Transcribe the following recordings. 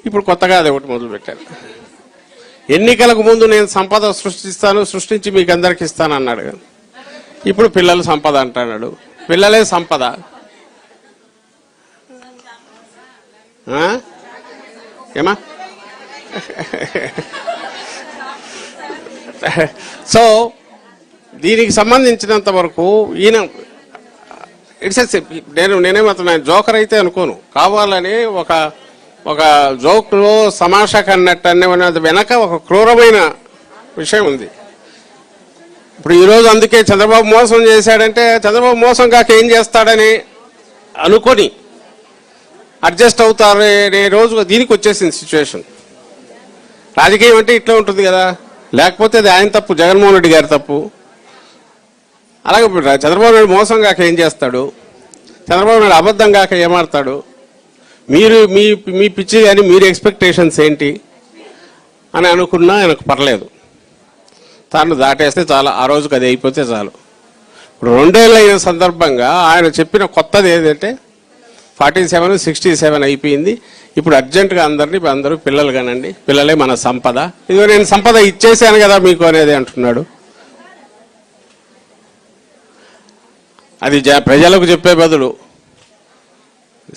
ఇప్పుడు కొత్తగా అది ఒకటి మొదలుపెట్టారు. ఎన్నికలకు ముందు నేను సంపద సృష్టించి మీకు అందరికి ఇస్తాను అన్నాడు. ఇప్పుడు పిల్లలు సంపద అంటున్నాడు. పిల్లలే సంపద. ఏమా సో దీనికి సంబంధించినంత వరకు ఈయన నేనేమవుతున్నా జోకర్ అయితే అనుకోను, కావాలని ఒక జోక్లో సమాషా కన్నట్టు అన్నది వెనక ఒక క్రూరమైన విషయం ఉంది. ఇప్పుడు ఈరోజు అందుకే చంద్రబాబు మోసం చేశాడంటే చంద్రబాబు మోసం కాక ఏం చేస్తాడని అనుకొని అడ్జస్ట్ అవుతారనే రోజు దీనికి వచ్చేసింది సిచ్యువేషన్. రాజకీయం అంటే ఇట్లా ఉంటుంది కదా, లేకపోతే అది ఆయన తప్పు, జగన్మోహన్ రెడ్డి గారి తప్పు. అలాగే చంద్రబాబు నాయుడు మోసం కాక ఏం చేస్తాడు, చంద్రబాబు నాయుడు అబద్ధం కాక ఏమాడతాడు, మీరు మీ పిచ్చి కానీ మీరు ఎక్స్పెక్టేషన్స్ ఏంటి అని అనుకున్నా ఆయనకు పర్లేదు, తాను దాటేస్తే చాలా, ఆ రోజుకి అది అయిపోతే చాలు. ఇప్పుడు 2 ఏళ్ళు అయిన సందర్భంగా ఆయన చెప్పిన కొత్తది ఏదంటే 47, 67 అయిపోయింది. ఇప్పుడు అర్జెంటుగా అందరూ పిల్లలు కానండి, పిల్లలే మన సంపద, ఇదిగో నేను సంపద ఇచ్చేసాను కదా మీకు అనేది అంటున్నాడు. అది ప్రజలకు చెప్పే బదులు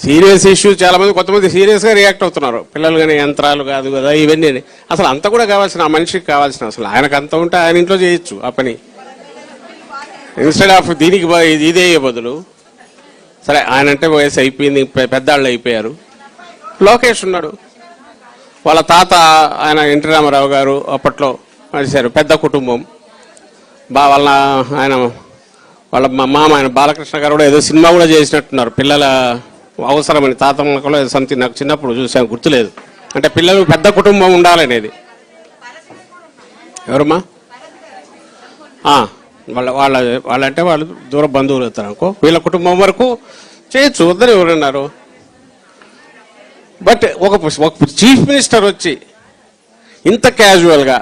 సీరియస్ ఇష్యూ చాలామంది కొంతమంది సీరియస్గా రియాక్ట్ అవుతున్నారు. పిల్లలు కానీ యంత్రాలు కాదు కదా ఇవన్నీ, అసలు అంత కూడా కావాల్సిన, ఆ మనిషికి కావాల్సిన, అసలు ఆయనకు అంత ఉంటే ఆయన ఇంట్లో చేయొచ్చు ఆ పని, ఇన్స్టెడ్ ఆఫ్ దీనికి ఇదే బదులు. సరే ఆయన అంటే వయసు అయిపోయింది, పెద్దాళ్ళు అయిపోయారు. లోకేష్ ఉన్నాడు, వాళ్ళ తాత ఆయన ఎన్టీ రామారావు గారు అప్పట్లో నడిచారు, పెద్ద కుటుంబం. వాళ్ళ మామ ఆయన బాలకృష్ణ గారు కూడా ఏదో సినిమా కూడా చేసినట్టున్నారు, పిల్లల అవసరమని, తాతమ్మలో సంథింగ్, నాకు చిన్నప్పుడు చూసాను గుర్తులేదు. అంటే పిల్లలు పెద్ద కుటుంబం ఉండాలనేది. ఎవరమ్మా? వాళ్ళంటే వాళ్ళు దూర బంధువులు అవుతారు అనుకో, వీళ్ళ కుటుంబం వరకు చేయొచ్చు, వద్దని ఎవరన్నారు. బట్ ఒక చీఫ్ మినిస్టర్ వచ్చి ఇంత క్యాజువల్గా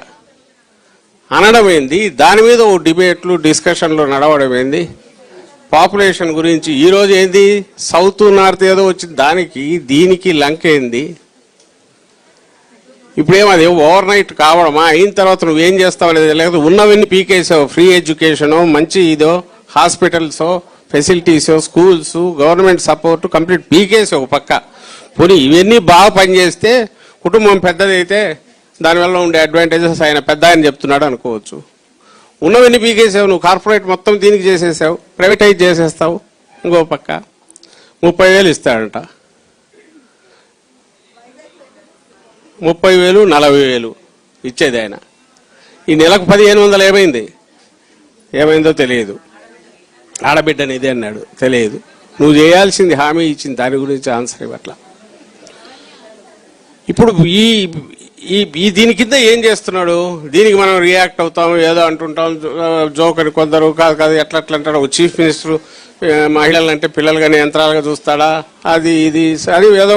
అనడం ఏంది, దాని మీద ఓ డిబేట్లు డిస్కషన్లు నడవడం ఏంది, పాపులేషన్ గురించి ఈరోజు ఏంది సౌత్ నార్త్ ఏదో వచ్చింది, దీనికి లంక ఏంది. ఇప్పుడేమది ఓవర్ నైట్ కావడమా, అయిన తర్వాత నువ్వేం చేస్తావు అనేది, లేకపోతే ఉన్నవన్నీ పీకేసావు, ఫ్రీ ఎడ్యుకేషను, మంచి ఇదో హాస్పిటల్సో ఫెసిలిటీసో స్కూల్స్ గవర్నమెంట్ సపోర్ట్ కంప్లీట్ పీకేసావు ఒక పక్క. పోనీ ఇవన్నీ బాగా పనిచేస్తే కుటుంబం పెద్దదైతే దానివల్ల ఉండే అడ్వాంటేజెస్ ఆయన పెద్ద ఆయన చెప్తున్నాడు అనుకోవచ్చు. ఉన్నవన్నీ పీకేసావు నువ్వు, కార్పొరేట్ మొత్తం దీనికి చేసేసావు, ప్రైవేటైజ్ చేసేస్తావు. ఇంకో పక్క 30,000 ఇస్తాడంట, 30,000 40,000 ఇచ్చేది ఆయన. ఈ నెలకు 1,500 ఏమైందో తెలియదు. ఆడబిడ్డని ఇదే అన్నాడు, తెలియదు. నువ్వు చేయాల్సింది హామీ ఇచ్చింది, దాని గురించి ఆన్సర్ ఇవ్వట్లా. ఇప్పుడు ఈ దీని కింద ఏం చేస్తున్నాడు, దీనికి మనం రియాక్ట్ అవుతాం, ఏదో అంటుంటాం, జోక్ అని కొందరు, కాదు ఎట్లా అంటాడు. చీఫ్ మినిస్టర్ మహిళలు అంటే పిల్లలు కానీ యంత్రాలుగా చూస్తాడా, అది ఏదో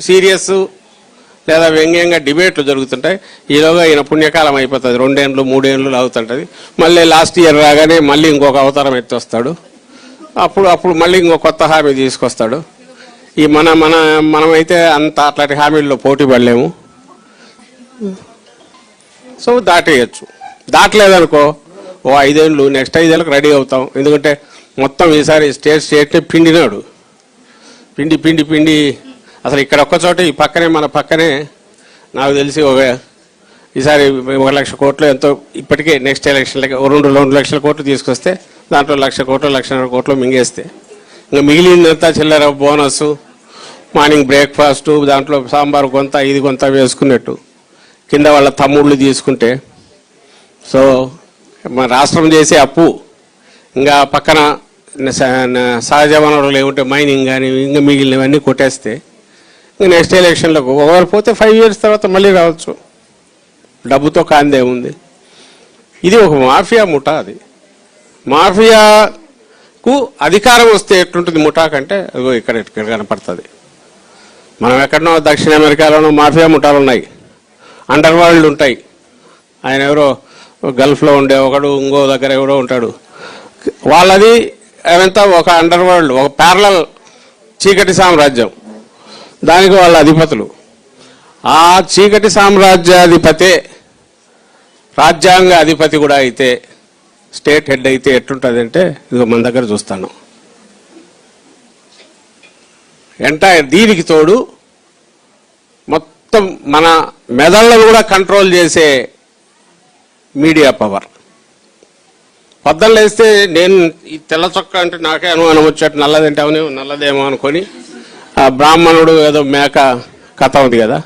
సీరియస్ లేదా వ్యంగ్యంగా డిబేట్లు జరుగుతుంటాయి. ఈలోగా ఈయన పుణ్యకాలం అయిపోతుంది, 2 ఏళ్ళు 3 ఏళ్ళు అవుతుంటుంది. మళ్ళీ లాస్ట్ ఇయర్ రాగానే మళ్ళీ ఇంకొక అవతారం ఎత్తి వస్తాడు. అప్పుడు మళ్ళీ ఇంకో కొత్త హామీ తీసుకొస్తాడు. ఈ మనమైతే అట్లాంటి హామీల్లో పోటీ పడలేము. సో దాటేయచ్చు. దాటలేదనుకో ఓ 5 ఏళ్ళు, నెక్స్ట్ 5 ఏళ్ళకి రెడీ అవుతాం. ఎందుకంటే మొత్తం ఈసారి స్టేట్ని పిండినాడు, పిండి అసలు ఇక్కడ ఒక్కచోట ఈ పక్కనే, మన పక్కనే నాకు తెలిసి ఈసారి 1,00,000 కోట్లు ఎంతో ఇప్పటికే నెక్స్ట్ ఎలక్షన్లకి 2 లక్షల కోట్లు తీసుకొస్తే దాంట్లో 1,00,000 కోట్లు 1,50,000 కోట్లు మింగేస్తే ఇంకా మిగిలిందంతా చిల్లర బోనస్, మార్నింగ్ బ్రేక్ఫాస్టు, దాంట్లో సాంబార్ కొంత ఇది కొంత వేసుకున్నట్టు కింద వాళ్ళ తమ్ముళ్ళు తీసుకుంటే. సో మన రాష్ట్రం చేసే అప్పు, ఇంకా పక్కన సహజ వనరులు ఏముంటే మైనింగ్ కానీ ఇంకా మిగిలినవన్నీ కొట్టేస్తే ఇంకా నెక్స్ట్ ఎలక్షన్లకు ఒకరు పోతే 5 years తర్వాత మళ్ళీ రావచ్చు. డబ్బుతో కాందే ఉంది. ఇది ఒక మాఫియా ముఠా. అది మాఫియాకు అధికారం వస్తే ఎట్లుంటుంది ముఠా కంటే, అదిగో ఇక్కడ కనపడుతుంది. మనం ఎక్కడనో దక్షిణ అమెరికాలోనో మాఫియా ముఠాలు ఉన్నాయి, అండర్ వరల్డ్ ఉంటాయి. ఆయన ఎవరో గల్ఫ్లో ఉండే ఒకడు, ఇంకో దగ్గర ఎవరో ఉంటాడు. వాళ్ళది అవంతా ఒక అండర్ వరల్డ్, ఒక ప్యారలల్ చీకటి సామ్రాజ్యం, దానికి వాళ్ళ అధిపతులు. ఆ చీకటి సామ్రాజ్యాధిపతే రాజ్యాంగ అధిపతి కూడా అయితే స్టేట్ హెడ్ అయితే ఎట్లుంటుందంటే ఇదిగో మన దగ్గర చూస్తాను. ఎంటైర్ దీనికి తోడు మొత్తం మన మెదళ్ళను కూడా కంట్రోల్ చేసే మీడియా పవర్. పొద్దున్న లేస్తే నేను ఈ తెల్ల చొక్క అంటే నాకే అనుమానం వచ్చేట్టు నల్లదంటే అవునే నల్లదేమో అనుకొని ఆ బ్రాహ్మణుడు ఏదో మేక కథ ఉంది కదా,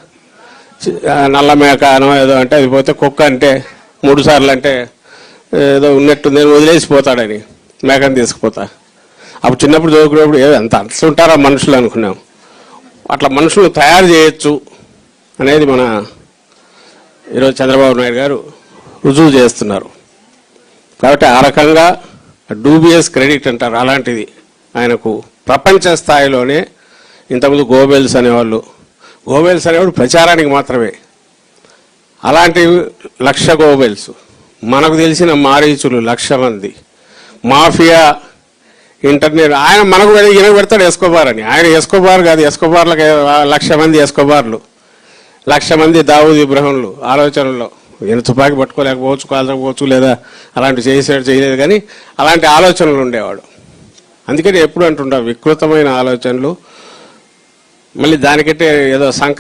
నల్ల మేక అనో ఏదో అంటే అది పోతే కుక్క అంటే 3 సార్లు అంటే ఏదో ఉన్నట్టు నేను వదిలేసిపోతాడని మేకని తీసుకుపోతా. అప్పుడు చిన్నప్పుడు చదువుకునేప్పుడు ఎంత అట్లుంటారా మనుషులు అనుకున్నాం. అట్లా మనుషులు తయారు చేయొచ్చు అనేది మన ఈరోజు చంద్రబాబు నాయుడు గారు రుజువు చేస్తున్నారు. కాబట్టి ఆ రకంగా డూబియస్ క్రెడిట్ అంటారు అలాంటిది ఆయనకు ప్రపంచ స్థాయిలోనే. ఇంతకుముందు గోబెల్స్ అనేవాళ్ళు, గోబెల్స్ అనేవాడు ప్రచారానికి మాత్రమే, అలాంటి 1,00,000 గోబెల్స్. మనకు తెలిసిన మారీచులు 1,00,000 మంది, మాఫియా ఇంటర్నెట్. ఆయన మనకు ఈయన పెడతాడు ఎస్కోబార్ అని. ఆయన ఎస్కోబార్ కాదు, ఎస్కోబార్లకు 1,00,000 మంది ఎస్కోబార్లు, 1,00,000 మంది దావూద్ ఇబ్రహంలు ఆలోచనల్లో. ఈయన తుపాకీ పట్టుకోలేకపోవచ్చు, కాల్చకపోవచ్చు, లేదా అలాంటి చేయలేదు, కానీ అలాంటి ఆలోచనలు ఉండేవాడు. అందుకని ఎప్పుడు అంటుంటా వికృతమైన ఆలోచనలు. మళ్ళీ దానికంటే ఏదో సంకర